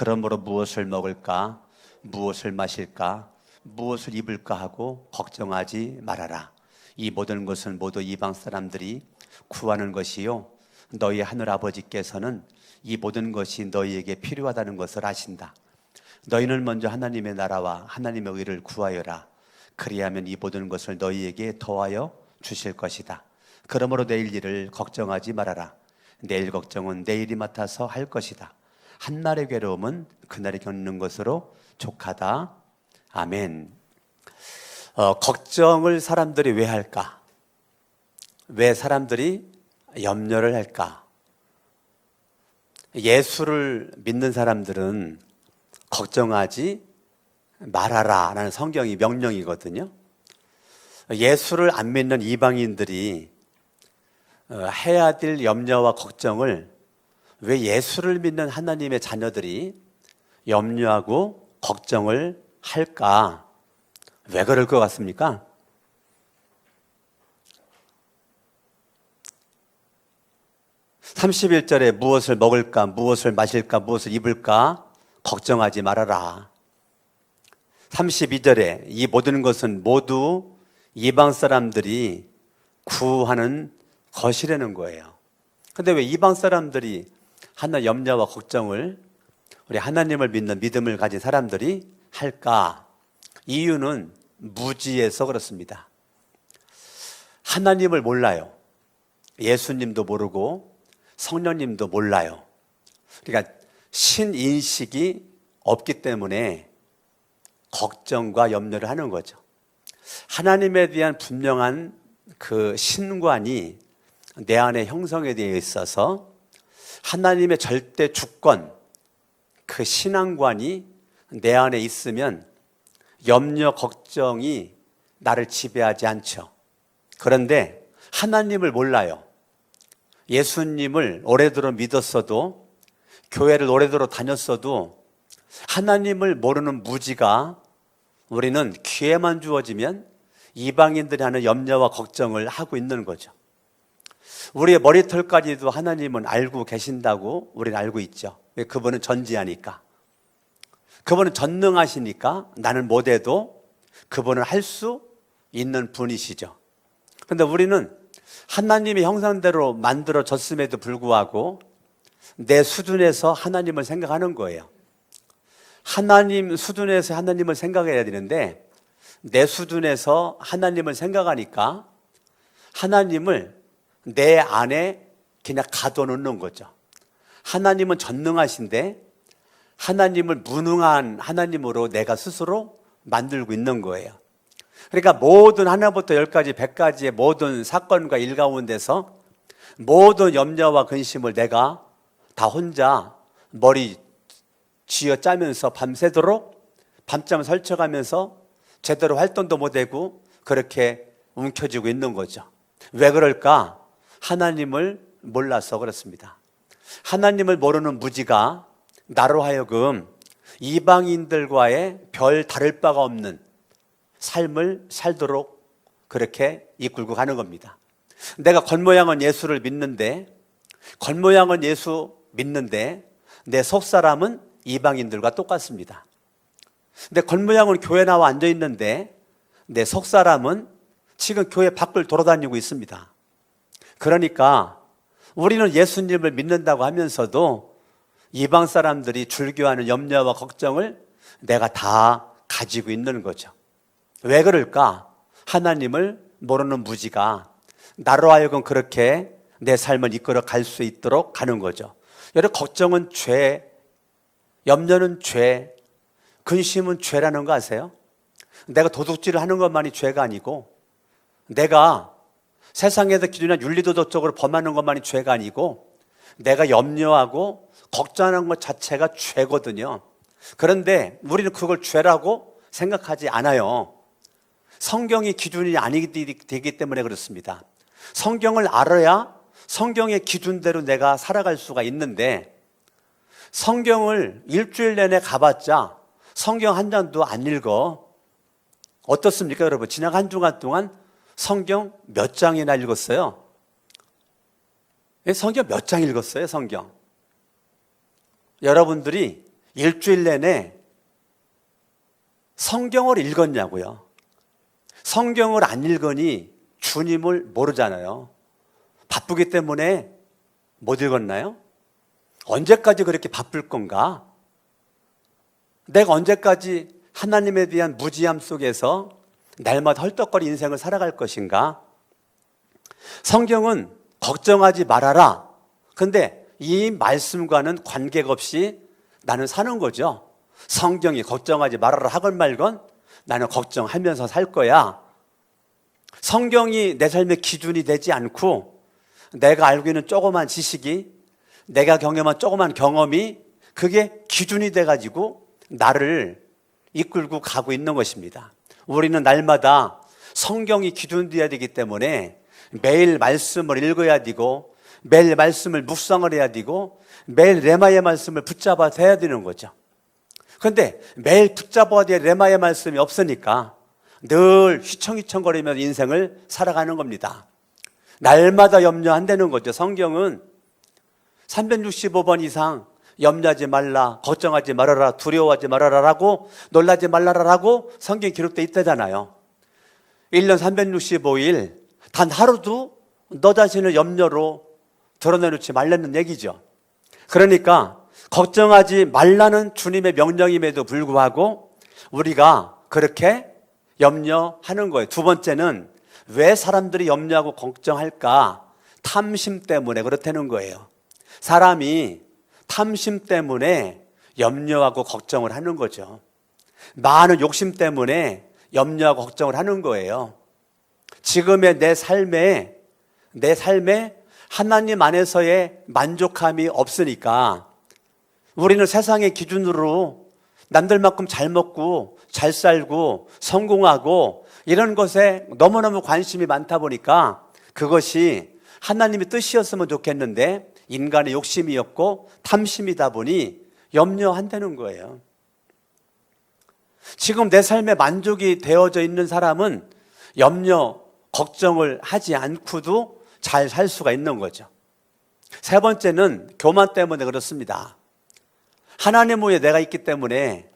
그러므로 무엇을 먹을까, 무엇을 마실까, 무엇을 입을까 하고 걱정하지 말아라. 이 모든 것은 모두 이방 사람들이 구하는 것이요 너희 하늘 아버지께서는 이 모든 것이 너희에게 필요하다는 것을 아신다. 너희는 먼저 하나님의 나라와 하나님의 의를 구하여라. 그리하면 이 모든 것을 너희에게 더하여 주실 것이다. 그러므로 내일 일을 걱정하지 말아라. 내일 걱정은 내일이 맡아서 할 것이다. 한날의 괴로움은 그날이 겪는 것으로 족하다. 아멘. 걱정을 사람들이 왜 할까? 왜 사람들이 염려를 할까? 예수를 믿는 사람들은 걱정하지 말아라 라는 성경이 명령이거든요. 예수를 안 믿는 이방인들이 해야 될 염려와 걱정을 왜 예수를 믿는 하나님의 자녀들이 염려하고 걱정을 할까? 왜 그럴 것 같습니까? (31절에) 무엇을 먹을까, 무엇을 마실까, 무엇을 입을까 걱정하지 말아라. (32절에) 이 모든 것은 모두 이방 사람들이 구하는 것이라는 거예요. 근데 왜 이방 사람들이 하나 염려와 걱정을 우리 하나님을 믿는 믿음을 가진 사람들이 할까? 이유는 무지해서 그렇습니다. 하나님을 몰라요. 예수님도 모르고 성령님도 몰라요. 그러니까 신인식이 없기 때문에 걱정과 염려를 하는 거죠. 하나님에 대한 분명한 그 신관이 내 안에 형성이 되어 있어서 하나님의 절대 주권, 그 신앙관이 내 안에 있으면 염려, 걱정이 나를 지배하지 않죠. 그런데 하나님을 몰라요. 예수님을 오래도록 믿었어도, 교회를 오래도록 다녔어도 하나님을 모르는 무지가 우리는 기회만 주어지면 이방인들이 하는 염려와 걱정을 하고 있는 거죠. 우리의 머리털까지도 하나님은 알고 계신다고 우리는 알고 있죠. 왜? 그분은 전지하니까. 그분은 전능하시니까 나는 못해도 그분은 할 수 있는 분이시죠. 그런데 우리는 하나님의 형상대로 만들어졌음에도 불구하고 내 수준에서 하나님을 생각하는 거예요. 하나님 수준에서 하나님을 생각해야 되는데 내 수준에서 하나님을 생각하니까 하나님을 내 안에 그냥 가둬놓는 거죠. 하나님은 전능하신데 하나님을 무능한 하나님으로 내가 스스로 만들고 있는 거예요. 그러니까 모든 하나부터 10가지, 100가지의 모든 사건과 일 가운데서 모든 염려와 근심을 내가 다 혼자 머리 쥐어 짜면서 밤새도록 밤잠 설쳐가면서 제대로 활동도 못하고 그렇게 움켜쥐고 있는 거죠. 왜 그럴까? 하나님을 몰라서 그렇습니다. 하나님을 모르는 무지가 나로 하여금 이방인들과의 별 다를 바가 없는 삶을 살도록 그렇게 이끌고 가는 겁니다. 내가 겉모양은 예수를 믿는데, 겉모양은 예수 믿는데 내 속사람은 이방인들과 똑같습니다. 내 겉모양은 교회 나와 앉아 있는데 내 속사람은 지금 교회 밖을 돌아다니고 있습니다. 그러니까 우리는 예수님을 믿는다고 하면서도 이방 사람들이 줄교하는 염려와 걱정을 내가 다 가지고 있는 거죠. 왜 그럴까? 하나님을 모르는 무지가 나로 하여금 그렇게 내 삶을 이끌어 갈 수 있도록 가는 거죠. 여러분, 걱정은 죄, 염려는 죄, 근심은 죄라는 거 아세요? 내가 도둑질을 하는 것만이 죄가 아니고, 내가 세상에서 기준한 윤리도덕적으로 범하는 것만이 죄가 아니고, 내가 염려하고 걱정하는 것 자체가 죄거든요. 그런데 우리는 그걸 죄라고 생각하지 않아요. 성경이 기준이 아니기 되기 때문에 그렇습니다. 성경을 알아야 성경의 기준대로 내가 살아갈 수가 있는데, 성경을 일주일 내내 가봤자 성경 한 장도 안 읽어. 어떻습니까, 여러분? 지난 한 주간 동안 성경 몇 장이나 읽었어요? 성경 몇 장 읽었어요, 성경? 여러분들이 일주일 내내 성경을 읽었냐고요? 성경을 안 읽으니 주님을 모르잖아요. 바쁘기 때문에 못 읽었나요? 언제까지 그렇게 바쁠 건가? 내가 언제까지 하나님에 대한 무지함 속에서 날마다 헐떡거리 인생을 살아갈 것인가? 성경은 걱정하지 말아라. 근데 이 말씀과는 관계가 없이 나는 사는 거죠. 성경이 걱정하지 말아라 하건 말건 나는 걱정하면서 살 거야. 성경이 내 삶의 기준이 되지 않고 내가 알고 있는 조그만 지식이, 내가 경험한 조그만 경험이 그게 기준이 돼가지고 나를 이끌고 가고 있는 것입니다. 우리는 날마다 성경이 기준되어야 되기 때문에 매일 말씀을 읽어야 되고 매일 말씀을 묵상을 해야 되고 매일 레마의 말씀을 붙잡아서 해야 되는 거죠. 그런데 매일 붙잡아야 될 레마의 말씀이 없으니까 늘 휘청휘청거리면서 인생을 살아가는 겁니다. 날마다 염려한다는 거죠. 성경은 365번 이상 염려하지 말라, 걱정하지 말아라, 두려워하지 말아라라고, 놀라지 말라라고 성경에 기록되어 있다잖아요. 1년 365일 단 하루도 너 자신을 염려로 드러내놓지 말라는 얘기죠. 그러니까 걱정하지 말라는 주님의 명령임에도 불구하고 우리가 그렇게 염려하는 거예요. 두 번째는 왜 사람들이 염려하고 걱정할까? 탐심 때문에 그렇다는 거예요. 사람이 탐심 때문에 염려하고 걱정을 하는 거죠. 많은 욕심 때문에 염려하고 걱정을 하는 거예요. 지금의 내 삶에 하나님 안에서의 만족함이 없으니까 우리는 세상의 기준으로 남들만큼 잘 먹고 잘 살고 성공하고 이런 것에 너무너무 관심이 많다 보니까 그것이 하나님의 뜻이었으면 좋겠는데 인간의 욕심이었고 탐심이다 보니 염려한다는 거예요. 지금 내 삶에 만족이 되어져 있는 사람은 염려, 걱정을 하지 않고도 잘 살 수가 있는 거죠. 세 번째는 교만 때문에 그렇습니다. 하나님 후에 내가 있기 때문에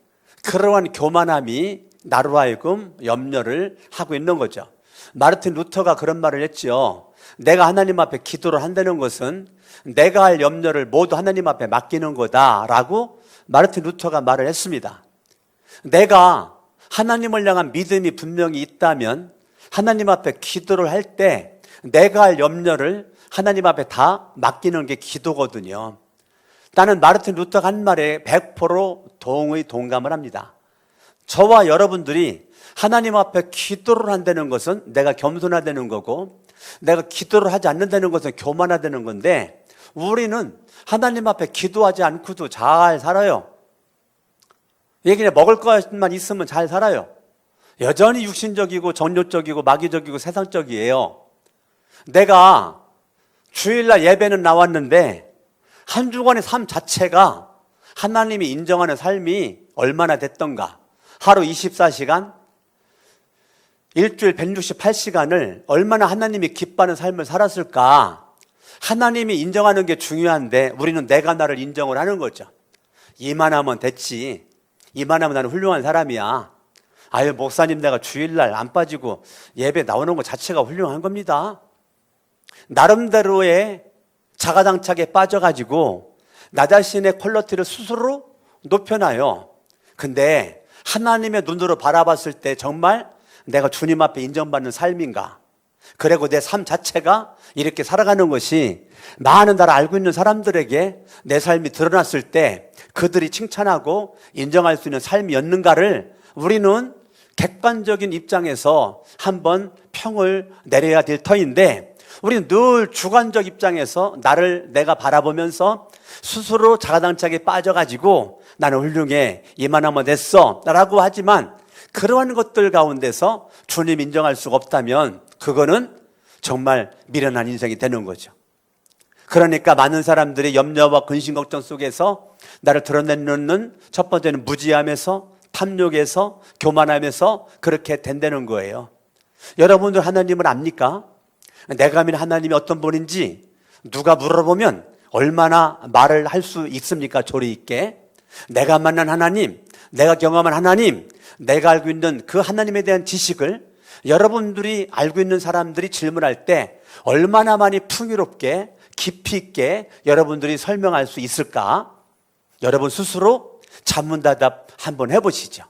그러한 교만함이 나로 하여금 염려를 하고 있는 거죠. 마르틴 루터가 그런 말을 했죠. 내가 하나님 앞에 기도를 한다는 것은 내가 할 염려를 모두 하나님 앞에 맡기는 거다라고 마르틴 루터가 말을 했습니다. 내가 하나님을 향한 믿음이 분명히 있다면 하나님 앞에 기도를 할 때 내가 할 염려를 하나님 앞에 다 맡기는 게 기도거든요. 나는 마르틴 루터가 한 말에 100% 동감을 합니다. 저와 여러분들이 하나님 앞에 기도를 한다는 것은 내가 겸손하다는 거고 내가 기도를 하지 않는다는 것은 교만하다는 건데 우리는 하나님 앞에 기도하지 않고도 잘 살아요. 얘기는 먹을 것만 있으면 잘 살아요. 여전히 육신적이고 정욕적이고 마귀적이고 세상적이에요. 내가 주일날 예배는 나왔는데 한 주간의 삶 자체가 하나님이 인정하는 삶이 얼마나 됐던가. 하루 24시간, 일주일 168시간을 얼마나 하나님이 기뻐하는 삶을 살았을까. 하나님이 인정하는 게 중요한데 우리는 내가 나를 인정을 하는 거죠. 이만하면 됐지. 이만하면 나는 훌륭한 사람이야. 아유, 목사님 내가 주일날 안 빠지고 예배 나오는 것 자체가 훌륭한 겁니다. 나름대로의 자가당착에 빠져가지고 나 자신의 퀄리티를 스스로 높여놔요. 근데 하나님의 눈으로 바라봤을 때 정말 내가 주님 앞에 인정받는 삶인가? 그리고 내 삶 자체가 이렇게 살아가는 것이 많은 나를 알고 있는 사람들에게 내 삶이 드러났을 때 그들이 칭찬하고 인정할 수 있는 삶이었는가를 우리는 객관적인 입장에서 한번 평을 내려야 될 터인데 우리는 늘 주관적 입장에서 나를 내가 바라보면서 스스로 자가당착에 빠져가지고 나는 훌륭해, 이만하면 됐어 라고 하지만 그러한 것들 가운데서 주님 인정할 수가 없다면 그거는 정말 미련한 인생이 되는 거죠. 그러니까 많은 사람들이 염려와 근심 걱정 속에서 나를 드러내는 첫 번째는 무지함에서 탐욕에서 교만함에서 그렇게 된다는 거예요. 여러분들 하나님을 압니까? 내가 믿는 하나님이 어떤 분인지 누가 물어보면 얼마나 말을 할 수 있습니까? 조리 있게. 내가 만난 하나님, 내가 경험한 하나님, 내가 알고 있는 그 하나님에 대한 지식을 여러분들이 알고 있는 사람들이 질문할 때 얼마나 많이 풍요롭게 깊이 있게 여러분들이 설명할 수 있을까? 여러분 스스로 자문다답 한번 해보시죠.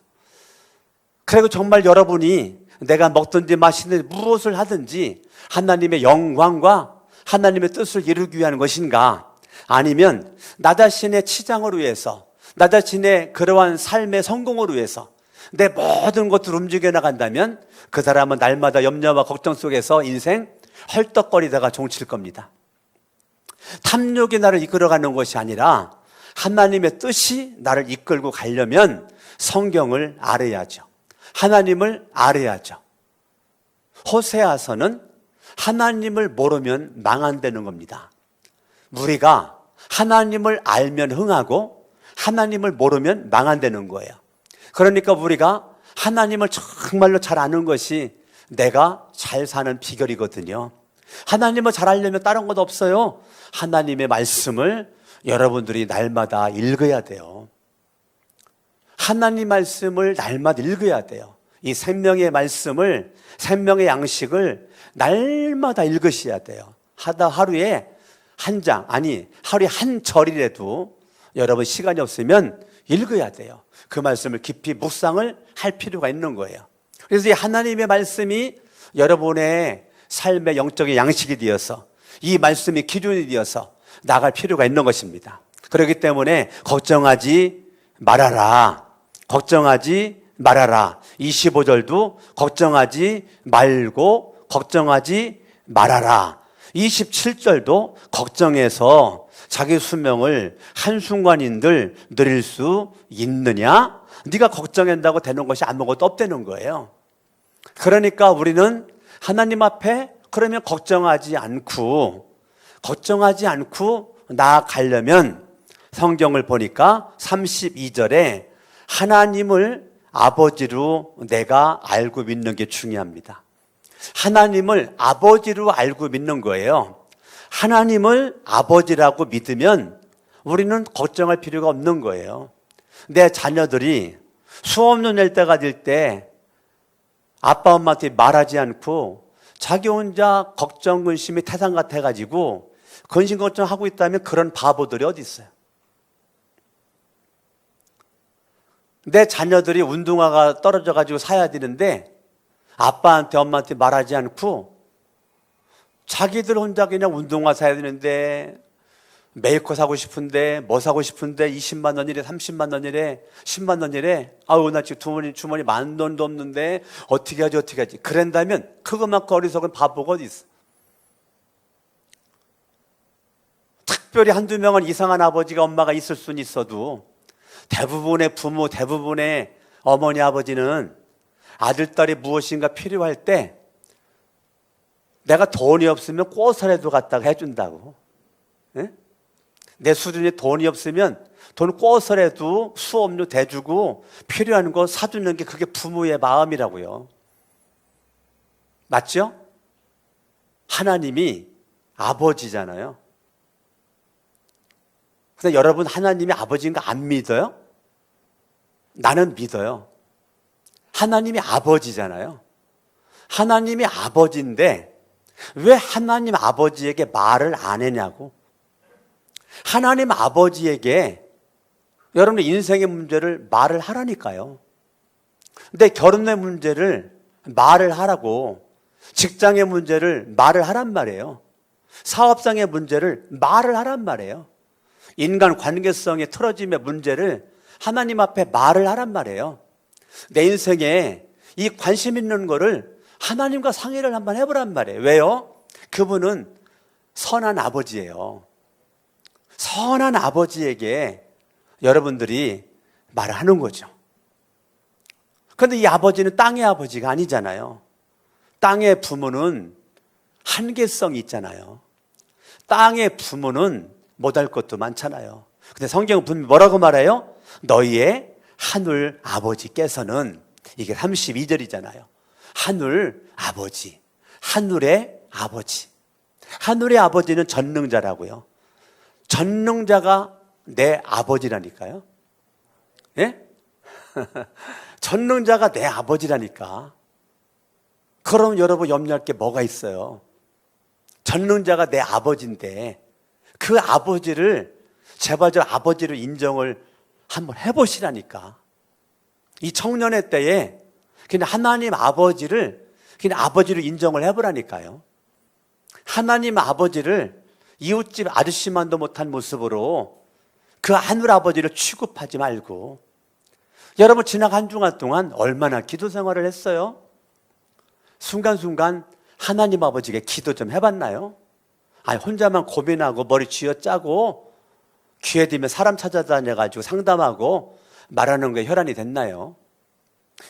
그리고 정말 여러분이 내가 먹든지 마시든지 무엇을 하든지 하나님의 영광과 하나님의 뜻을 이루기 위한 것인가? 아니면 나 자신의 치장을 위해서, 나 자신의 그러한 삶의 성공을 위해서 내 모든 것들을 움직여 나간다면 그 사람은 날마다 염려와 걱정 속에서 인생 헐떡거리다가 종칠 겁니다. 탐욕이 나를 이끌어가는 것이 아니라 하나님의 뜻이 나를 이끌고 가려면 성경을 알아야죠. 하나님을 알아야죠. 호세아서는 하나님을 모르면 망한다는 겁니다. 우리가 하나님을 알면 흥하고 하나님을 모르면 망한다는 거예요. 그러니까 우리가 하나님을 정말로 잘 아는 것이 내가 잘 사는 비결이거든요. 하나님을 잘 알려면 다른 것 없어요. 하나님의 말씀을 여러분들이 날마다 읽어야 돼요. 하나님 말씀을 날마다 읽어야 돼요. 이 생명의 말씀을, 생명의 양식을 날마다 읽으셔야 돼요. 하루에 한 장, 아니 하루에 한 절이라도 여러분 시간이 없으면 읽어야 돼요. 그 말씀을 깊이 묵상을 할 필요가 있는 거예요. 그래서 이 하나님의 말씀이 여러분의 삶의 영적인 양식이 되어서 이 말씀이 기준이 되어서 나갈 필요가 있는 것입니다. 그렇기 때문에 걱정하지 말아라. 걱정하지 말아라. 25절도 걱정하지 말고 걱정하지 말아라. 27절도 걱정해서 자기 수명을 한순간인들 누릴 수 있느냐? 네가 걱정한다고 되는 것이 아무것도 없다는 거예요. 그러니까 우리는 하나님 앞에 그러면 걱정하지 않고 나아가려면 성경을 보니까 32절에 하나님을 아버지로 내가 알고 믿는 게 중요합니다. 하나님을 아버지로 알고 믿는 거예요. 하나님을 아버지라고 믿으면 우리는 걱정할 필요가 없는 거예요. 내 자녀들이 수업료 낼 때가 될 때 아빠 엄마한테 말하지 않고 자기 혼자 걱정 근심이 태산 같아가지고 근심 걱정하고 있다면 그런 바보들이 어디 있어요? 내 자녀들이 운동화가 떨어져가지고 사야 되는데 아빠한테 엄마한테 말하지 않고 자기들 혼자 그냥 운동화 사야 되는데 메이커 사고 싶은데 뭐 사고 싶은데 20만 원이래 30만 원이래 10만 원이래 아우 나 지금 주머니 만 원도 없는데 어떻게 하지 그런다면 그것만큼 어리석은 바보가 어디 있어. 특별히 한두 명은 이상한 아버지가 엄마가 있을 수는 있어도 대부분의 부모 대부분의 어머니 아버지는 아들딸이 무엇인가 필요할 때 내가 돈이 없으면 꽃이라도 갖다가 해준다고. 네? 내 수준에 돈이 없으면 돈 꽃이라도 수업료 대주고 필요한 거 사주는 게 그게 부모의 마음이라고요. 맞죠? 하나님이 아버지잖아요. 근데 여러분 하나님이 아버지인가 안 믿어요? 나는 믿어요. 하나님이 아버지잖아요. 하나님이 아버지인데 왜 하나님 아버지에게 말을 안 했냐고. 하나님 아버지에게 여러분의 인생의 문제를 말을 하라니까요. 근데 결혼의 문제를 말을 하라고, 직장의 문제를 말을 하란 말이에요. 사업상의 문제를 말을 하란 말이에요. 인간 관계성의 틀어짐의 문제를 하나님 앞에 말을 하란 말이에요. 내 인생에 이 관심 있는 거를 하나님과 상의를 한번 해보란 말이에요. 왜요? 그분은 선한 아버지예요. 선한 아버지에게 여러분들이 말을 하는 거죠. 그런데 이 아버지는 땅의 아버지가 아니잖아요. 땅의 부모는 한계성이 있잖아요. 땅의 부모는 못할 것도 많잖아요. 근데 성경은 분명히 뭐라고 말해요? 너희의 하늘 아버지께서는, 이게 32절이잖아요. 하늘 아버지, 하늘의 아버지. 하늘의 아버지는 전능자라고요. 전능자가 내 아버지라니까요. 예? 전능자가 내 아버지라니까. 그럼 여러분 염려할 게 뭐가 있어요? 전능자가 내 아버지인데 그 아버지를 제발 저 아버지로 인정을 한번 해보시라니까. 이 청년의 때에 그냥 하나님 아버지를 그냥 아버지로 인정을 해보라니까요. 하나님 아버지를 이웃집 아저씨만도 못한 모습으로 그 하늘 아버지를 취급하지 말고. 여러분 지난 한 주간 동안 얼마나 기도 생활을 했어요? 순간순간 하나님 아버지에게 기도 좀 해봤나요? 아니 혼자만 고민하고 머리 쥐어짜고 기회 되면 사람 찾아다녀가지고 상담하고 말하는 게 혈안이 됐나요?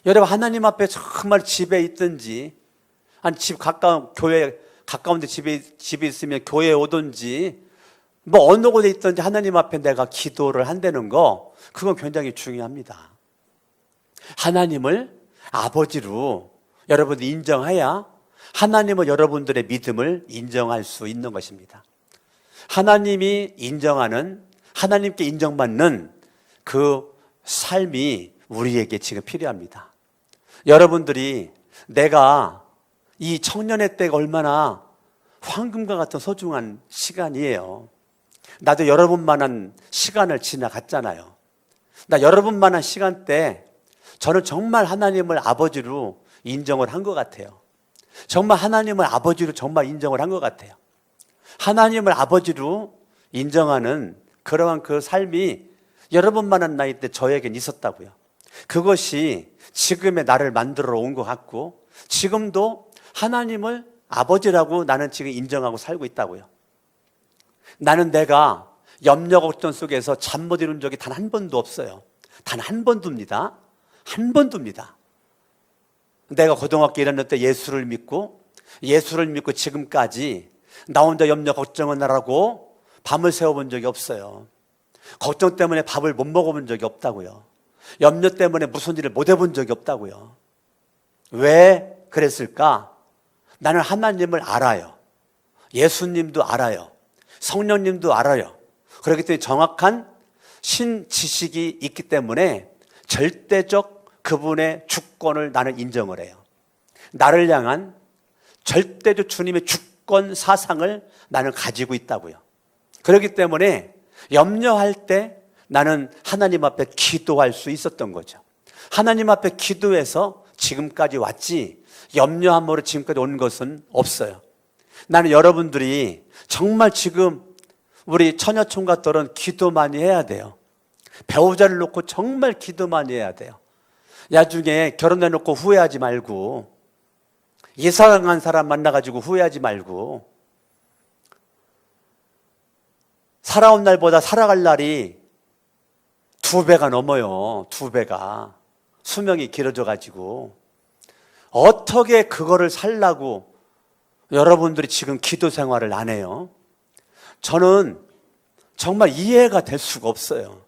여러분 하나님 앞에 정말 집에 있든지 아니 집 가까운 교회 가까운데 집에 있으면 교회에 오든지 뭐 어느 곳에 있든지 하나님 앞에 내가 기도를 한다는 거 그건 굉장히 중요합니다. 하나님을 아버지로 여러분들이 인정해야 하나님은 여러분들의 믿음을 인정할 수 있는 것입니다. 하나님이 인정하는 하나님께 인정받는 그 삶이 우리에게 지금 필요합니다. 여러분들이 내가 이 청년의 때가 얼마나 황금과 같은 소중한 시간이에요. 나도 여러분만한 시간을 지나갔잖아요. 나 여러분만한 시간대 저는 정말 하나님을 아버지로 인정을 한 것 같아요. 정말 하나님을 아버지로 정말 인정을 한 것 같아요. 하나님을 아버지로 인정하는 그러한 그 삶이 여러분만한 나이 때 저에겐 있었다고요. 그것이 지금의 나를 만들어 온 것 같고 지금도 하나님을 아버지라고 나는 지금 인정하고 살고 있다고요. 나는 내가 염려 걱정 속에서 잠 못 이룬 적이 단 한 번도 없어요. 단 한 번도입니다. 한 번도입니다. 내가 고등학교 1학년 때 예수를 믿고 지금까지 나 혼자 염려 걱정은 하라고 밤을 새워본 적이 없어요. 걱정 때문에 밥을 못 먹어본 적이 없다고요. 염려 때문에 무슨 일을 못 해본 적이 없다고요. 왜 그랬을까? 나는 하나님을 알아요. 예수님도 알아요. 성령님도 알아요. 그렇기 때문에 정확한 신지식이 있기 때문에 절대적 그분의 주권을 나는 인정을 해요. 나를 향한 절대적 주님의 주권 사상을 나는 가지고 있다고요. 그렇기 때문에 염려할 때 나는 하나님 앞에 기도할 수 있었던 거죠. 하나님 앞에 기도해서 지금까지 왔지 염려함으로 지금까지 온 것은 없어요. 나는 여러분들이 정말 지금 우리 처녀총각들은 기도 많이 해야 돼요. 배우자를 놓고 정말 기도 많이 해야 돼요. 나중에 결혼해놓고 후회하지 말고 이상한 사람 만나가지고 후회하지 말고 살아온 날보다 살아갈 날이 2배가 넘어요. 2배가 수명이 길어져가지고 어떻게 그거를 살라고 여러분들이 지금 기도 생활을 안 해요? 저는 정말 이해가 될 수가 없어요.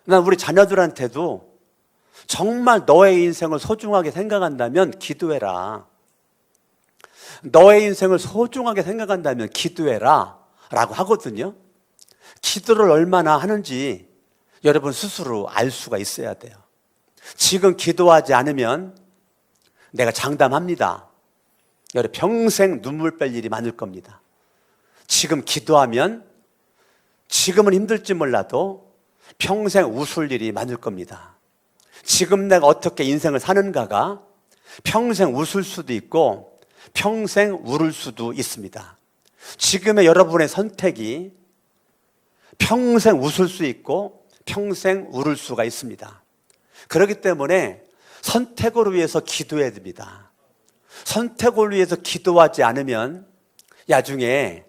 난 우리 자녀들한테도 정말 너의 인생을 소중하게 생각한다면 기도해라. 너의 인생을 소중하게 생각한다면 기도해라 라고 하거든요. 기도를 얼마나 하는지 여러분 스스로 알 수가 있어야 돼요. 지금 기도하지 않으면 내가 장담합니다. 여러분 평생 눈물 뺄 일이 많을 겁니다. 지금 기도하면 지금은 힘들지 몰라도 평생 웃을 일이 많을 겁니다. 지금 내가 어떻게 인생을 사는가가 평생 웃을 수도 있고 평생 울을 수도 있습니다. 지금의 여러분의 선택이 평생 웃을 수 있고 평생 울을 수가 있습니다. 그렇기 때문에 선택을 위해서 기도해야 됩니다. 선택을 위해서 기도하지 않으면 나중에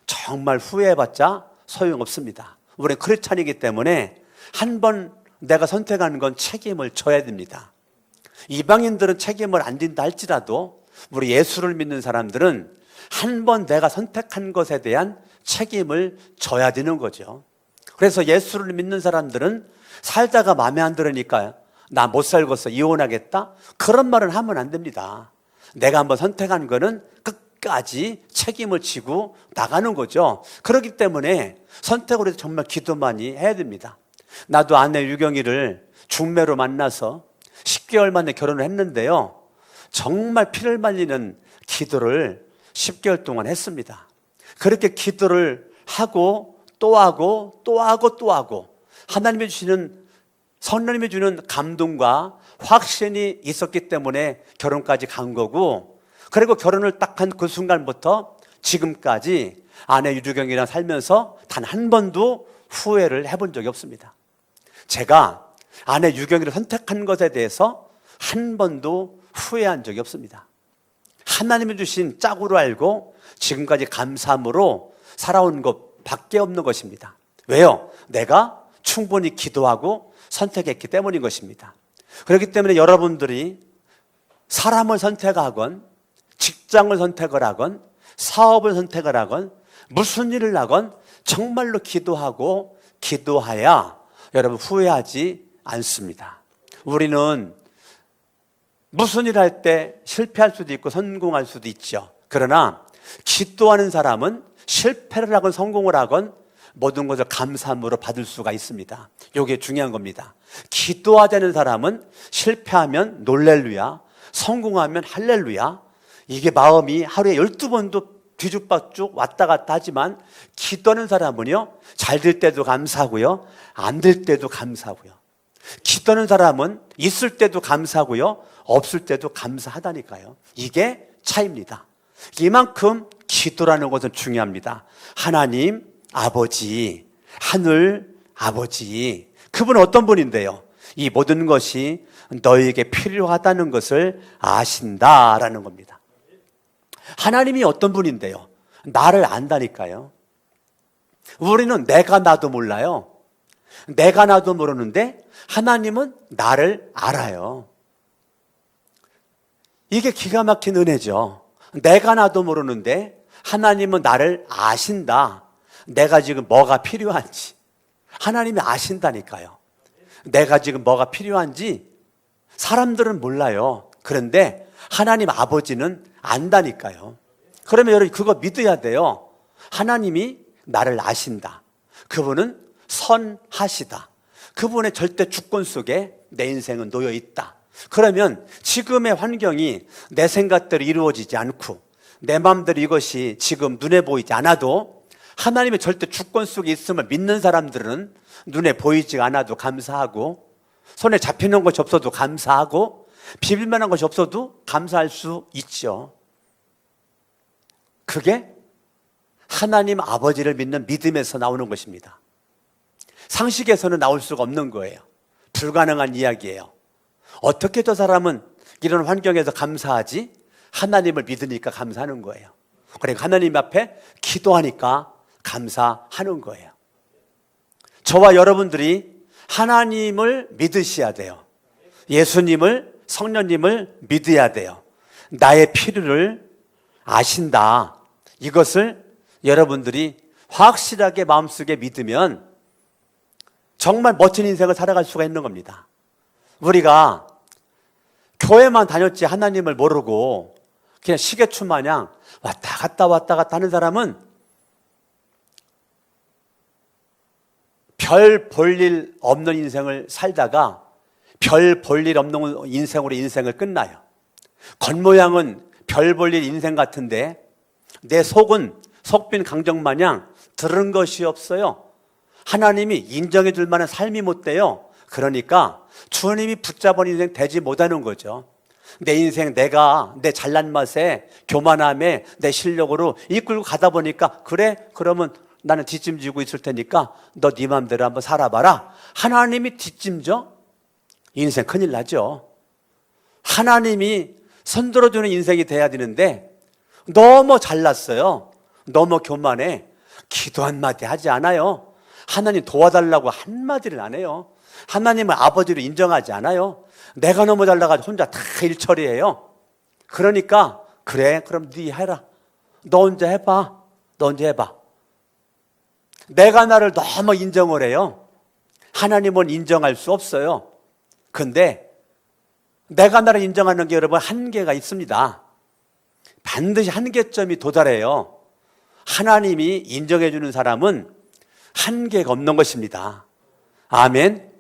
정말 후회해봤자 소용없습니다. 우리는 크리스찬이기 때문에 한 번 내가 선택하는 건 책임을 져야 됩니다. 이방인들은 책임을 안 진다 할지라도 우리 예수를 믿는 사람들은 한 번 내가 선택한 것에 대한 책임을 져야 되는 거죠. 그래서 예수를 믿는 사람들은 살다가 마음에 안 들으니까 나 못 살겠어 이혼하겠다 그런 말은 하면 안 됩니다. 내가 한번 선택한 거는 끝까지 책임을 지고 나가는 거죠. 그렇기 때문에 선택을 해서 정말 기도 많이 해야 됩니다. 나도 아내 유경이를 중매로 만나서 10개월 만에 결혼을 했는데요. 정말 피를 말리는 기도를 10개월 동안 했습니다. 그렇게 기도를 하고 또 하고 또 하고 또 하고 하나님이 주시는 성령님이 주는 감동과 확신이 있었기 때문에 결혼까지 간 거고, 그리고 결혼을 딱 한 그 순간부터 지금까지 아내 유경이랑 살면서 단 한 번도 후회를 해본 적이 없습니다. 제가 아내 유경이를 선택한 것에 대해서 한 번도 후회한 적이 없습니다. 하나님이 주신 짝으로 알고 지금까지 감사함으로 살아온 것밖에 없는 것입니다. 왜요? 내가 충분히 기도하고 선택했기 때문인 것입니다. 그렇기 때문에 여러분들이 사람을 선택하건 직장을 선택을 하건 사업을 선택을 하건 무슨 일을 하건 정말로 기도하고 기도해야 여러분 후회하지 않습니다. 우리는 무슨 일을 할 때 실패할 수도 있고 성공할 수도 있죠. 그러나 기도하는 사람은 실패를 하건 성공을 하건 모든 것을 감사함으로 받을 수가 있습니다. 이게 중요한 겁니다. 기도하자는 사람은 실패하면 놀렐루야, 성공하면 할렐루야. 이게 마음이 하루에 12번도 뒤죽박죽 왔다 갔다 하지만 기도하는 사람은요, 잘 될 때도 감사하고요, 안 될 때도 감사하고요. 기도하는 사람은 있을 때도 감사하고요, 없을 때도 감사하다니까요. 이게 차이입니다. 이만큼 기도라는 것은 중요합니다. 하나님 아버지, 하늘 아버지, 그분은 어떤 분인데요? 이 모든 것이 너에게 필요하다는 것을 아신다라는 겁니다. 하나님이 어떤 분인데요? 나를 안다니까요. 우리는 내가 나도 몰라요. 내가 나도 모르는데 하나님은 나를 알아요. 이게 기가 막힌 은혜죠. 내가 나도 모르는데 하나님은 나를 아신다. 내가 지금 뭐가 필요한지 하나님이 아신다니까요. 내가 지금 뭐가 필요한지 사람들은 몰라요. 그런데 하나님 아버지는 안다니까요. 그러면 여러분 그거 믿어야 돼요. 하나님이 나를 아신다. 그분은 선하시다. 그분의 절대 주권 속에 내 인생은 놓여 있다. 그러면 지금의 환경이 내 생각대로 이루어지지 않고 내 마음대로 이것이 지금 눈에 보이지 않아도 하나님의 절대 주권 속에 있음을 믿는 사람들은 눈에 보이지 않아도 감사하고 손에 잡히는 것이 없어도 감사하고 비빌만한 것이 없어도 감사할 수 있죠. 그게 하나님 아버지를 믿는 믿음에서 나오는 것입니다. 상식에서는 나올 수가 없는 거예요. 불가능한 이야기예요. 어떻게 저 사람은 이런 환경에서 감사하지? 하나님을 믿으니까 감사하는 거예요. 그러니까 하나님 앞에 기도하니까 감사하는 거예요. 저와 여러분들이 하나님을 믿으셔야 돼요. 예수님을, 성령님을 믿어야 돼요. 나의 필요를 아신다. 이것을 여러분들이 확실하게 마음속에 믿으면 정말 멋진 인생을 살아갈 수가 있는 겁니다. 우리가 교회만 다녔지 하나님을 모르고 그냥 시계추 마냥 왔다 갔다 하는 사람은 별 볼 일 없는 인생을 살다가 별 볼 일 없는 인생으로 인생을 끝나요. 겉모양은 별 볼 일 인생 같은데 내 속은 속빈 강정 마냥 들은 것이 없어요. 하나님이 인정해 줄 만한 삶이 못 돼요. 그러니까 주님이 붙잡은 인생 되지 못하는 거죠. 내 인생 내가 내 잘난 맛에 교만함에 내 실력으로 이끌고 가다 보니까 그래? 그러면 나는 뒷짐지고 있을 테니까 너 네 맘대로 한번 살아봐라. 하나님이 뒷짐져? 인생 큰일 나죠. 하나님이 손들어주는 인생이 돼야 되는데 너무 잘났어요. 너무 교만해. 기도 한마디 하지 않아요. 하나님 도와달라고 한마디를 안 해요. 하나님을 아버지로 인정하지 않아요. 내가 너무 잘나가지고 혼자 다 일 처리해요. 그러니까 그래 그럼 네 해라. 너 혼자 해봐. 너 혼자 해봐. 내가 나를 너무 인정을 해요. 하나님은 인정할 수 없어요. 근데 내가 나를 인정하는 게 여러분 한계가 있습니다. 반드시 한계점이 도달해요. 하나님이 인정해 주는 사람은 한계가 없는 것입니다. 아멘.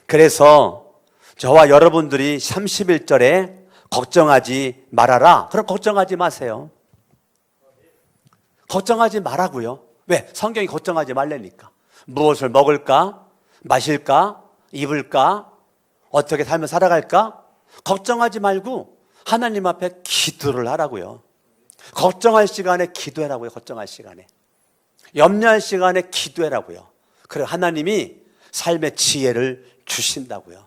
그래서 저와 여러분들이 31절에 걱정하지 말아라. 그럼 걱정하지 마세요. 걱정하지 말라고요. 왜? 성경이 걱정하지 말라니까. 무엇을 먹을까? 마실까? 입을까? 어떻게 살며 살아갈까? 걱정하지 말고 하나님 앞에 기도를 하라고요. 걱정할 시간에 기도하라고요. 걱정할 시간에. 염려할 시간에 기도하라고요. 그래 하나님이 삶의 지혜를 주신다고요.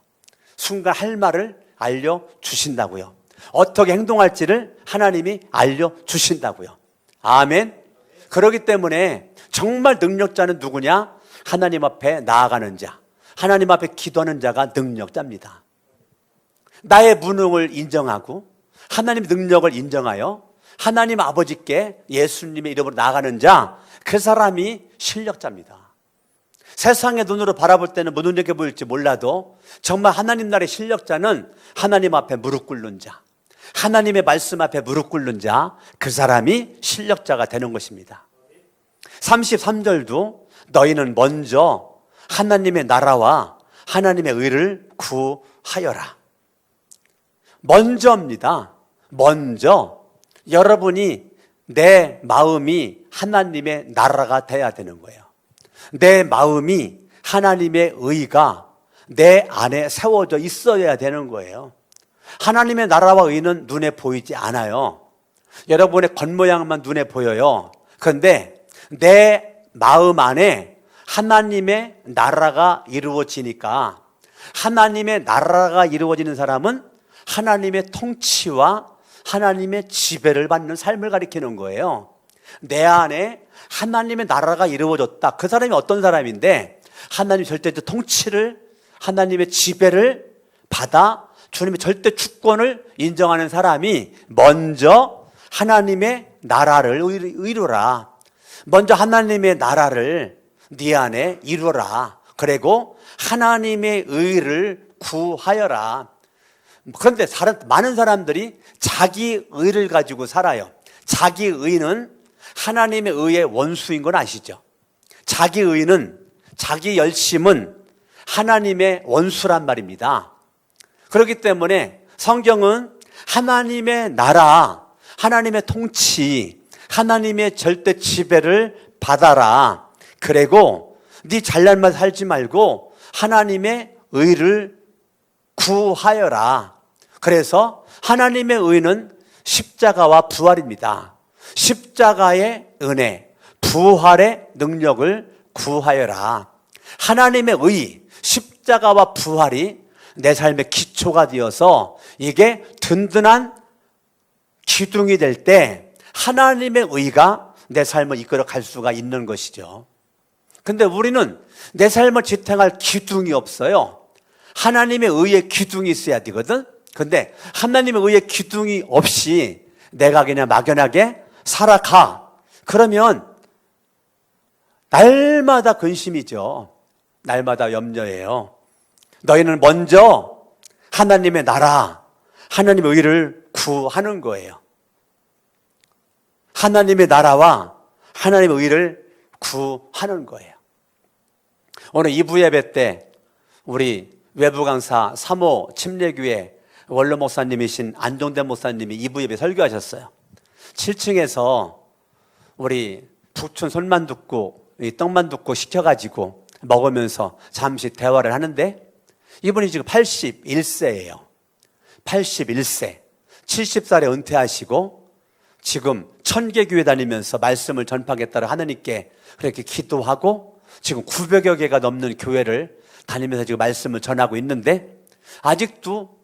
순간 할 말을 알려주신다고요. 어떻게 행동할지를 하나님이 알려주신다고요. 아멘. 그렇기 때문에 정말 능력자는 누구냐? 하나님 앞에 나아가는 자, 하나님 앞에 기도하는 자가 능력자입니다. 나의 무능을 인정하고 하나님의 능력을 인정하여 하나님 아버지께 예수님의 이름으로 나아가는 자, 그 사람이 실력자입니다. 세상의 눈으로 바라볼 때는 무능력해 보일지 몰라도 정말 하나님 나라의 실력자는 하나님 앞에 무릎 꿇는 자, 하나님의 말씀 앞에 무릎 꿇는 자, 그 사람이 실력자가 되는 것입니다. 33절도 너희는 먼저 하나님의 나라와 하나님의 의를 구하여라. 먼저입니다. 먼저 여러분이 내 마음이 하나님의 나라가 돼야 되는 거예요. 내 마음이 하나님의 의가 내 안에 세워져 있어야 되는 거예요. 하나님의 나라와 의는 눈에 보이지 않아요. 여러분의 겉모양만 눈에 보여요. 그런데 내 마음 안에 하나님의 나라가 이루어지니까, 하나님의 나라가 이루어지는 사람은 하나님의 통치와 하나님의 지배를 받는 삶을 가리키는 거예요. 내 안에 하나님의 나라가 이루어졌다. 그 사람이 어떤 사람인데 하나님의 절대적 통치를, 하나님의 지배를 받아 주님의 절대 주권을 인정하는 사람이 먼저 하나님의 나라를 이루라. 먼저 하나님의 나라를 네 안에 이루라. 그리고 하나님의 의를 구하여라. 그런데 많은 사람들이 자기 의를 가지고 살아요. 자기 의는 하나님의 의의 원수인 건 아시죠? 자기 의는, 자기 열심은 하나님의 원수란 말입니다. 그렇기 때문에 성경은 하나님의 나라, 하나님의 통치, 하나님의 절대 지배를 받아라. 그리고 네 잘난만 살지 말고 하나님의 의를 구하여라. 그래서 하나님의 의는 십자가와 부활입니다. 십자가의 은혜, 부활의 능력을 구하여라. 하나님의 의, 십자가와 부활이 내 삶의 기초가 되어서 이게 든든한 기둥이 될 때 하나님의 의가 내 삶을 이끌어 갈 수가 있는 것이죠. 근데 우리는 내 삶을 지탱할 기둥이 없어요. 하나님의 의의 기둥이 있어야 되거든. 근데 하나님의 의의 기둥이 없이 내가 그냥 막연하게 살아가. 그러면 날마다 근심이죠. 날마다 염려해요. 너희는 먼저 하나님의 나라, 하나님의 의를 구하는 거예요. 하나님의 나라와 하나님의 의를 구하는 거예요. 오늘 2부 예배 때 우리 외부 강사 3호 침례교회 원로 목사님이신 안종대 목사님이 2부 예배 설교하셨어요. 7층에서 우리 북촌 손만둣국, 떡만둣국 시켜가지고 먹으면서 잠시 대화를 하는데 이분이 지금 81세예요. 81세. 70살에 은퇴하시고 지금 천개교회 다니면서 말씀을 전파하겠다고 하나님께 그렇게 기도하고 지금 900여 개가 넘는 교회를 다니면서 지금 말씀을 전하고 있는데 아직도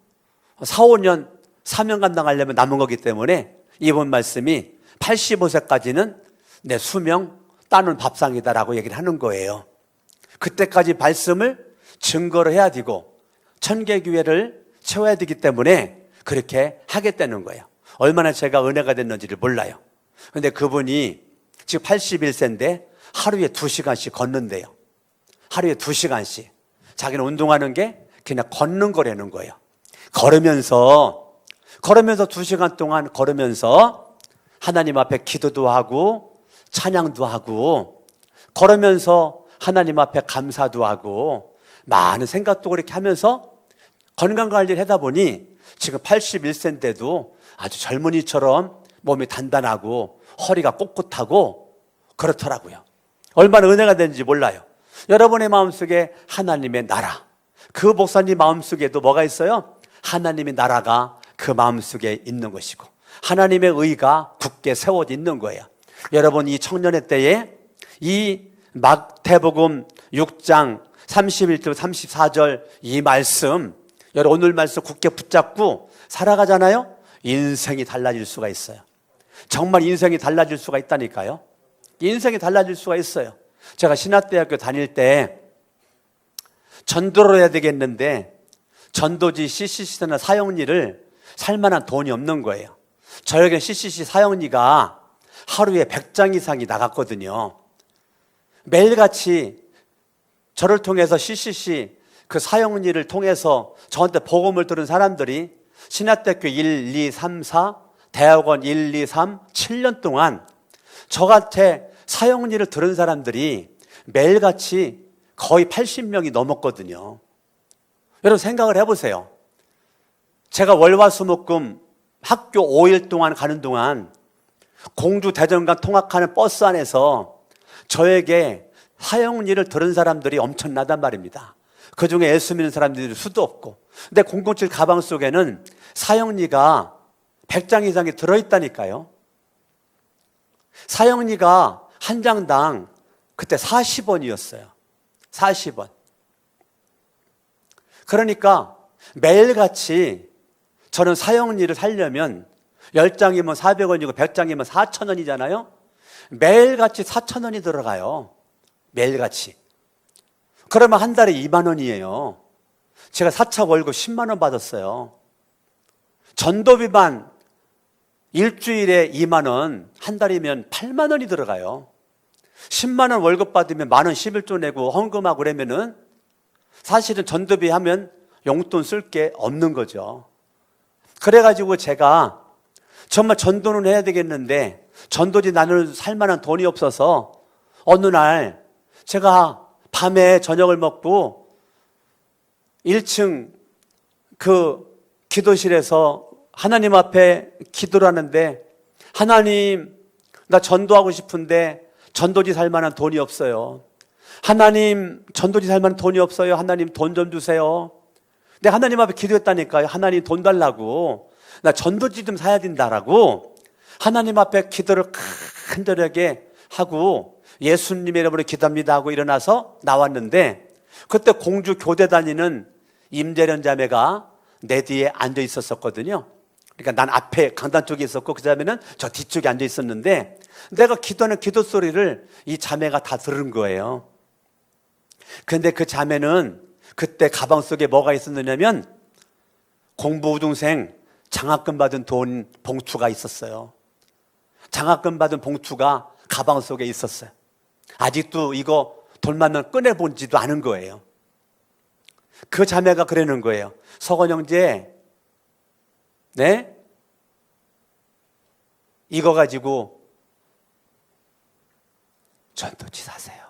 4, 5년 사명 감당하려면 남은 거기 때문에 이번 말씀이 85세까지는 내 수명 따는 밥상이다라고 얘기를 하는 거예요. 그때까지 말씀을 증거를 해야 되고 천개교회를 채워야 되기 때문에 그렇게 하겠다는 거예요. 얼마나 제가 은혜가 됐는지를 몰라요. 그런데 그분이 지금 81세인데 하루에 2시간씩 걷는데요. 하루에 2시간씩. 자기는 운동하는 게 그냥 걷는 거라는 거예요. 걸으면서 2시간 동안 걸으면서 하나님 앞에 기도도 하고 찬양도 하고 걸으면서 하나님 앞에 감사도 하고 많은 생각도 그렇게 하면서 건강관리를 하다 보니 지금 81세인데도 아주 젊은이처럼 몸이 단단하고 허리가 꼿꼿하고 그렇더라고요. 얼마나 은혜가 되는지 몰라요. 여러분의 마음속에 하나님의 나라, 그 목사님 마음속에도 뭐가 있어요? 하나님의 나라가 그 마음속에 있는 것이고 하나님의 의가 굳게 세워져 있는 거예요. 여러분, 이 청년의 때에 이 마태복음 6장 31절 34절 이 말씀, 여러분 오늘 말씀 굳게 붙잡고 살아가잖아요. 인생이 달라질 수가 있어요. 정말 인생이 달라질 수가 있다니까요. 인생이 달라질 수가 있어요. 제가 신학대학교 다닐 때 전도를 해야 되겠는데 전도지 CCC나 사형리를 살 만한 돈이 없는 거예요. 저에게 CCC 사형리가 하루에 100장 이상이 나갔거든요. 매일같이 저를 통해서 CCC 그 사형리를 통해서 저한테 복음을 들은 사람들이 신학대학교 1, 2, 3, 4, 대학원 1, 2, 3, 7년 동안 저한테 사형리를 들은 사람들이 매일같이 거의 80명이 넘었거든요. 여러분 생각을 해보세요. 제가 월화수목금 학교 5일 동안 가는 동안 공주 대전간 통학하는 버스 안에서 저에게 사형리를 들은 사람들이 엄청나단 말입니다. 그 중에 예수 믿는 사람들이 수도 없고, 근데 007 가방 속에는 사형리가 100장 이상이 들어있다니까요. 사형리가 한 장당 그때 40원이었어요. 40원. 그러니까 매일같이 저는 사형리를 살려면 10장이면 400원이고 100장이면 4,000원이잖아요. 매일같이 4,000원이 들어가요. 매일같이. 그러면 한 달에 2만 원이에요. 제가 4차 월급 10만 원 받았어요. 전도비만 일주일에 2만 원, 한 달이면 8만 원이 들어가요. 10만 원 월급 받으면 만 원 11조 내고 헌금하고 그러면은 사실은 전도비 하면 용돈 쓸 게 없는 거죠. 그래가지고 제가 정말 전도는 해야 되겠는데 전도지 나는 살 만한 돈이 없어서 어느 날 제가 밤에 저녁을 먹고 1층 그 기도실에서 하나님 앞에 기도를 하는데, 하나님, 나 전도하고 싶은데 전도지 살 만한 돈이 없어요. 하나님, 전도지 살 만한 돈이 없어요. 하나님, 돈 좀 주세요. 근데 하나님 앞에 기도했다니까요. 하나님 돈 달라고. 나 전도지 좀 사야 된다라고 하나님 앞에 기도를 간절하게 하고 예수님의 이름으로 기도합니다 하고 일어나서 나왔는데, 그때 공주 교대 다니는 임재련 자매가 내 뒤에 앉아 있었거든요. 그러니까 난 앞에 강단 쪽에 있었고 그 자매는 저 뒤쪽에 앉아 있었는데, 내가 기도하는 기도 소리를 이 자매가 다 들은 거예요. 그런데 그 자매는 그때 가방 속에 뭐가 있었느냐면 공부우등생 장학금 받은 돈 봉투가 있었어요. 장학금 받은 봉투가 가방 속에 있었어요. 아직도 이거 돈 많으면 꺼내본지도 않은 거예요. 그 자매가 그러는 거예요. 석원 형제, 네? 이거 가지고 전도지 사세요.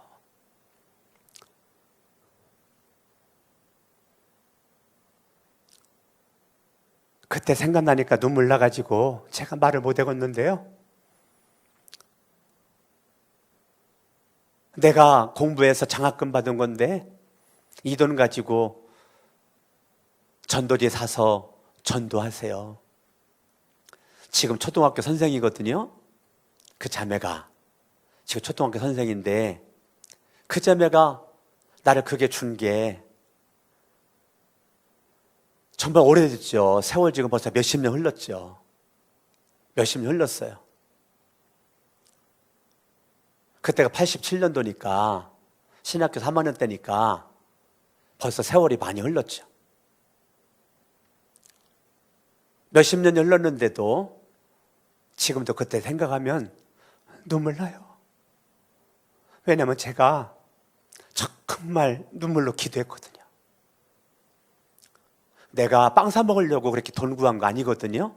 그때 생각나니까 눈물 나가지고 제가 말을 못 해봤는데요. 내가 공부해서 장학금 받은 건데 이 돈 가지고 전도지 사서 전도하세요. 지금 초등학교 선생이거든요. 그 자매가 지금 초등학교 선생인데 그 자매가 나를 그게 준 게 정말 오래됐죠. 세월 지금 벌써 몇십 년 흘렀죠. 몇십 년 흘렀어요. 그때가 87년도니까 신학교 3학년 때니까 벌써 세월이 많이 흘렀죠. 몇십 년이 흘렀는데도 지금도 그때 생각하면 눈물 나요. 왜냐하면 제가 정말 눈물로 기도했거든요. 내가 빵 사 먹으려고 그렇게 돈 구한 거 아니거든요.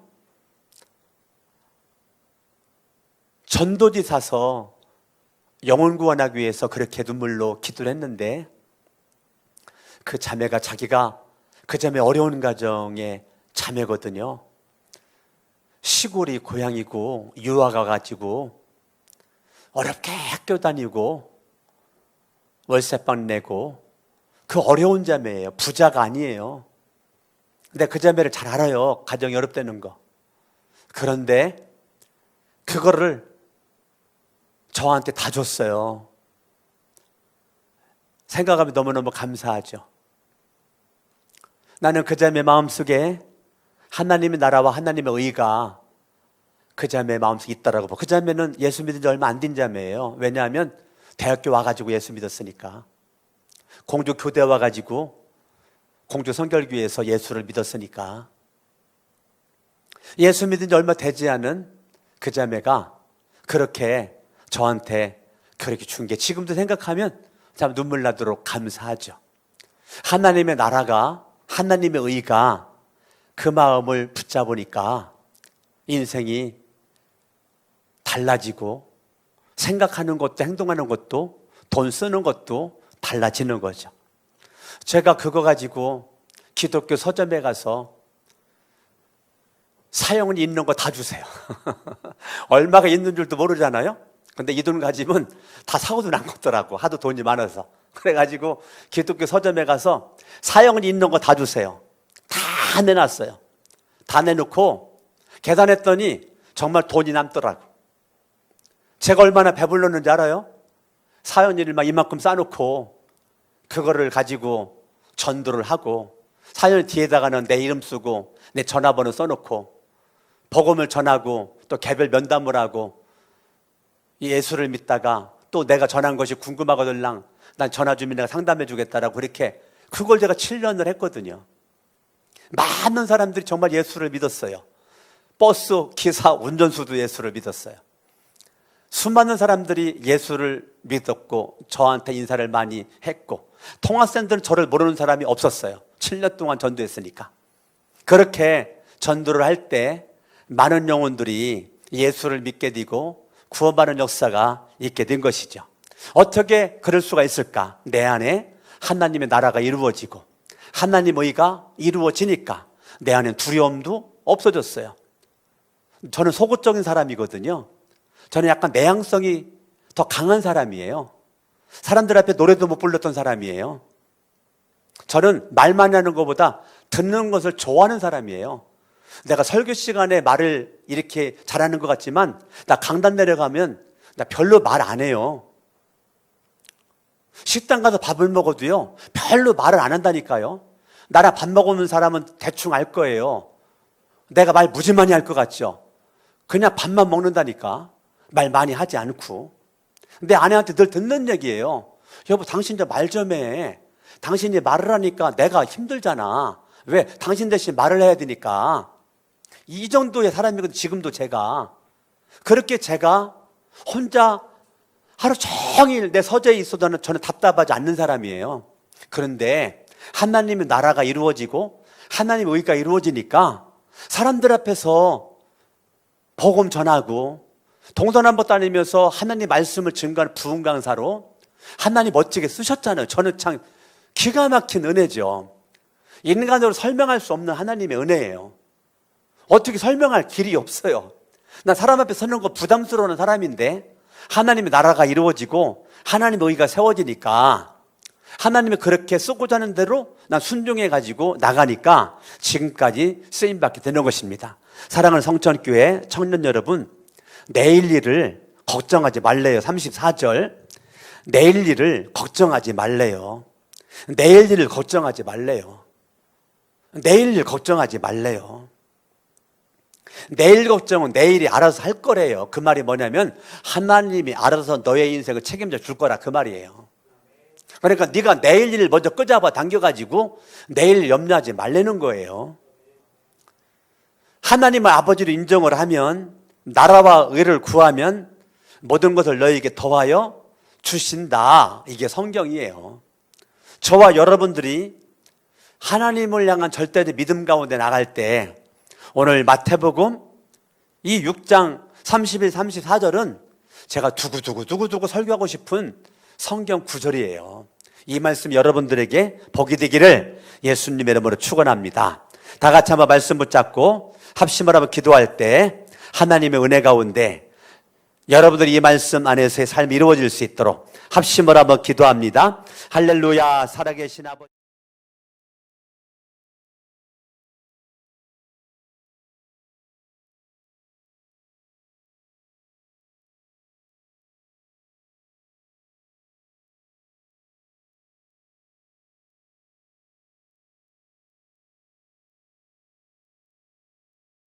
전도지 사서 영혼 구원하기 위해서 그렇게 눈물로 기도를 했는데, 그 자매가 자기가 그 자매 어려운 가정의 자매거든요. 시골이 고향이고 유학 가가지고 어렵게 학교 다니고 월세방 내고 그 어려운 자매예요. 부자가 아니에요. 근데 그 자매를 잘 알아요. 가정이 어렵다는 거. 그런데 그거를 저한테 다 줬어요. 생각하면 너무너무 감사하죠. 나는 그 자매 마음속에 하나님의 나라와 하나님의 의가 그 자매의 마음속에 있다라고 봐. 그 자매는 예수 믿은 지 얼마 안 된 자매예요. 왜냐하면 대학교 와가지고 예수 믿었으니까. 공주 교대 와가지고 공주 성결교회에서 예수를 믿었으니까. 예수 믿은 지 얼마 되지 않은 그 자매가 그렇게 저한테 그렇게 준 게 지금도 생각하면 참 눈물 나도록 감사하죠. 하나님의 나라가, 하나님의 의가 그 마음을 붙잡으니까 인생이 달라지고 생각하는 것도 행동하는 것도 돈 쓰는 것도 달라지는 거죠. 제가 그거 가지고 기독교 서점에 가서 사형은 있는 거 다 주세요. 얼마가 있는 줄도 모르잖아요. 근데 이 돈 가지면 다 사고도 남겠더라고. 하도 돈이 많아서. 그래가지고 기독교 서점에 가서 사형은 있는 거 다 주세요. 다 내놨어요. 다 내놓고 계산했더니 정말 돈이 남더라고. 제가 얼마나 배불렀는지 알아요? 사형일을 막 이만큼 싸놓고 그거를 가지고 전도를 하고 사형 뒤에다가는 내 이름 쓰고 내 전화번호 써놓고 복음을 전하고 또 개별 면담을 하고 예수를 믿다가 또 내가 전한 것이 궁금하거들랑 난 전화 주면 내가 상담해 주겠다라고 그렇게 그걸 제가 7년을 했거든요. 많은 사람들이 정말 예수를 믿었어요. 버스 기사 운전수도 예수를 믿었어요. 수많은 사람들이 예수를 믿었고 저한테 인사를 많이 했고 통화센터는 저를 모르는 사람이 없었어요. 7년 동안 전도했으니까. 그렇게 전도를 할 때 많은 영혼들이 예수를 믿게 되고 구원받는 역사가 있게 된 것이죠. 어떻게 그럴 수가 있을까? 내 안에 하나님의 나라가 이루어지고 하나님의 의가 이루어지니까 내 안에 두려움도 없어졌어요. 저는 소극적인 사람이거든요. 저는 약간 내향성이 더 강한 사람이에요. 사람들 앞에 노래도 못 불렀던 사람이에요. 저는 말 많이 하는 것보다 듣는 것을 좋아하는 사람이에요. 내가 설교 시간에 말을 이렇게 잘하는 것 같지만 나 강단 내려가면 나 별로 말 안 해요. 식당 가서 밥을 먹어도요 별로 말을 안 한다니까요. 나랑 밥 먹는 사람은 대충 알 거예요. 내가 말 무지 많이 할 것 같죠. 그냥 밥만 먹는다니까. 말 많이 하지 않고. 근데 아내한테 늘 듣는 얘기예요. 여보 당신 좀 말 좀 해. 당신이 말을 하니까 내가 힘들잖아. 왜? 당신 대신 말을 해야 되니까. 이 정도의 사람이거든요. 지금도 제가. 그렇게 제가 혼자 하루 종일 내 서재에 있어도 저는 답답하지 않는 사람이에요. 그런데 하나님의 나라가 이루어지고 하나님의 의가 이루어지니까 사람들 앞에서 복음 전하고 동서남북 다니면서 하나님 말씀을 증거하는 부흥 강사로 하나님 멋지게 쓰셨잖아요. 저는 참 기가 막힌 은혜죠. 인간으로 설명할 수 없는 하나님의 은혜예요. 어떻게 설명할 길이 없어요. 난 사람 앞에 서는 거 부담스러운 사람인데 하나님의 나라가 이루어지고 하나님의 의가 세워지니까 하나님이 그렇게 쓰고자 하는 대로 난 순종해가지고 나가니까 지금까지 쓰임받게 되는 것입니다. 사랑하는 성천교회 청년 여러분, 내일 일을 걱정하지 말래요. 34절. 내일 일을 걱정하지 말래요. 내일 일을 걱정하지 말래요. 내일 일 걱정하지 말래요. 내일 걱정은 내일이 알아서 할 거래요. 그 말이 뭐냐면 하나님이 알아서 너의 인생을 책임져 줄 거라 그 말이에요. 그러니까 네가 내일 일을 먼저 끄잡아 당겨가지고 내일 염려하지 말라는 거예요. 하나님의 아버지로 인정을 하면 나라와 의를 구하면 모든 것을 너에게 더하여 주신다. 이게 성경이에요. 저와 여러분들이 하나님을 향한 절대적 믿음 가운데 나갈 때 오늘 마태복음 이 6장 31, 34절은 제가 두고두고 설교하고 싶은 성경 구절이에요. 이 말씀 여러분들에게 복이 되기를 예수님의 이름으로 축원합니다. 다 같이 한번 말씀 붙잡고 합심을 하고 기도할 때 하나님의 은혜 가운데 여러분들이 이 말씀 안에서의 삶이 이루어질 수 있도록 합심을 한번 기도합니다. 할렐루야. 살아계신 아버지.